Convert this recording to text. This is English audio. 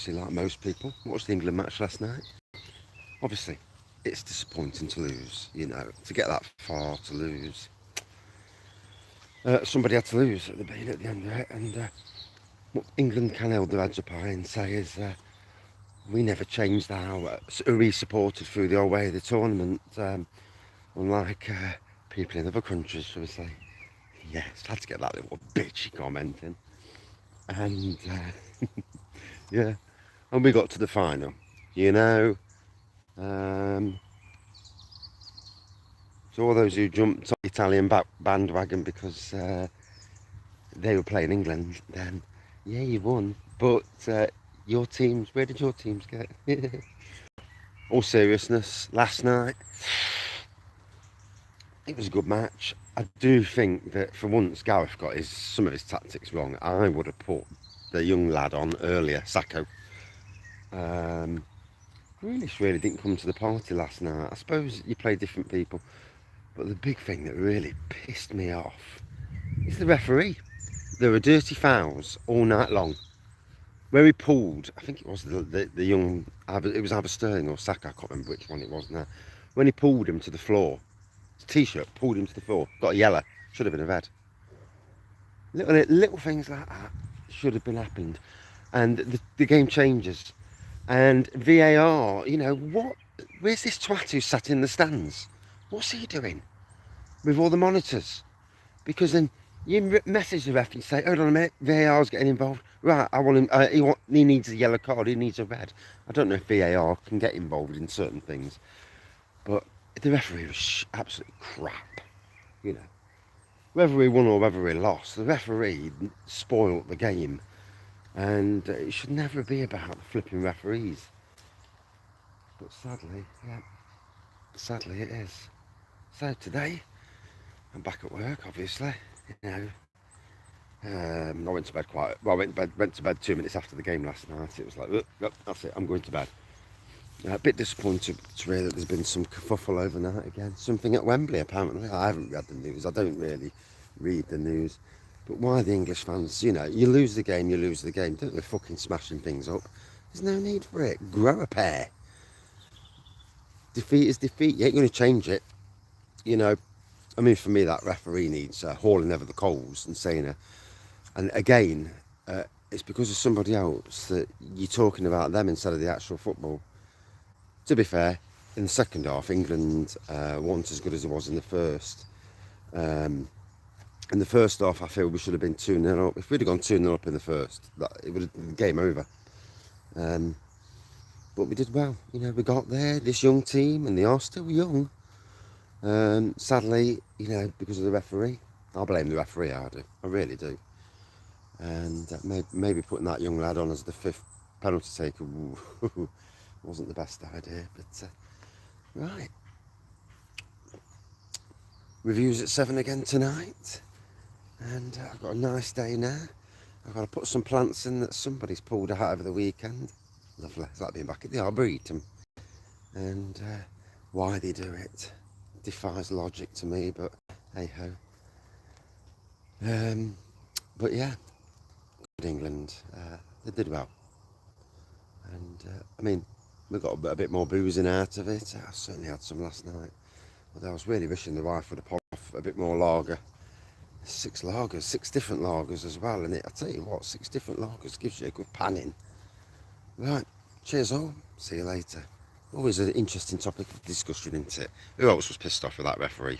like most people, watched the England match last night. Obviously, it's disappointing to lose, you know, to get that far to lose. Somebody had to lose at the end of it, and what England can hold their heads up high and say is we never changed our we supported through the whole way of the tournament, unlike people in other countries, shall we say. Yes, had to get that little bitchy comment in. And yeah, and we got to the final, you know. So all those who jumped on the Italian bandwagon because they were playing England, then yeah, you won. But your teams, where did your teams get? All seriousness, last night it was a good match. I do think that for once Gareth got some of his tactics wrong. I would have put the young lad on earlier, Sacco. Grealish really didn't come to the party last night. I suppose you play different people, but the big thing that really pissed me off is the referee. There were dirty fouls all night long. Where he pulled, I think it was the young, it was either Sterling or Saka, I can't remember which one it was now. When he pulled him to the floor, his t-shirt pulled him to the floor, got a yellow, should have been a red. Little things like that should have been happened. And the game changes. And VAR, you know, where's this twat who sat in the stands? What's he doing with all the monitors? Because then you message the ref and say, hold on a minute, VAR's getting involved. Right, I want him, he needs a yellow card, he needs a red. I don't know if VAR can get involved in certain things, but the referee was absolutely crap, you know. Whether we won or whether we lost, the referee spoiled the game, and it should never be about the flipping referees. But sadly, yeah, sadly it is. So today, I'm back at work, obviously, you know. I went to bed went to bed 2 minutes after the game last night. It was like, that's it, I'm going to bed. A bit disappointed to hear that there's been some kerfuffle overnight again. Something at Wembley, apparently. I haven't read the news. I don't really read the news. But why the English fans, you know, you lose the game, you lose the game. Don't be fucking smashing things up. There's no need for it. Grow a pair. Defeat is defeat. You ain't going to change it. You know, I mean, for me, that referee needs hauling over the coals and saying, and again, it's because of somebody else that you're talking about them instead of the actual football. To be fair, in the second half, England weren't as good as it was in the first. In the first half, I feel we should have been 2-0 up. If we'd have gone 2-0 up in the first, it would have been game over. But we did well. You know, we got there, this young team, and they are still young. Sadly, you know, because of the referee. I blame the referee, I do. I really do. And maybe putting that young lad on as the fifth penalty taker wasn't the best idea, but right. Reviews at 7 again tonight, and I've got a nice day now. I've got to put some plants in that somebody's pulled out over the weekend. Lovely, it's like being back at the Arboretum. And why they do it defies logic to me, but hey ho. But yeah, good England, they did well. And I mean, we got a bit more boozing out of it. I certainly had some last night. Although I was really wishing the wife would have popped off a bit more lager. 6 lagers, 6 different lagers as well. And I tell you what, 6 different lagers gives you a good panning. Right, cheers all. See you later. Always an interesting topic of discussion, isn't it? Who else was pissed off with that referee?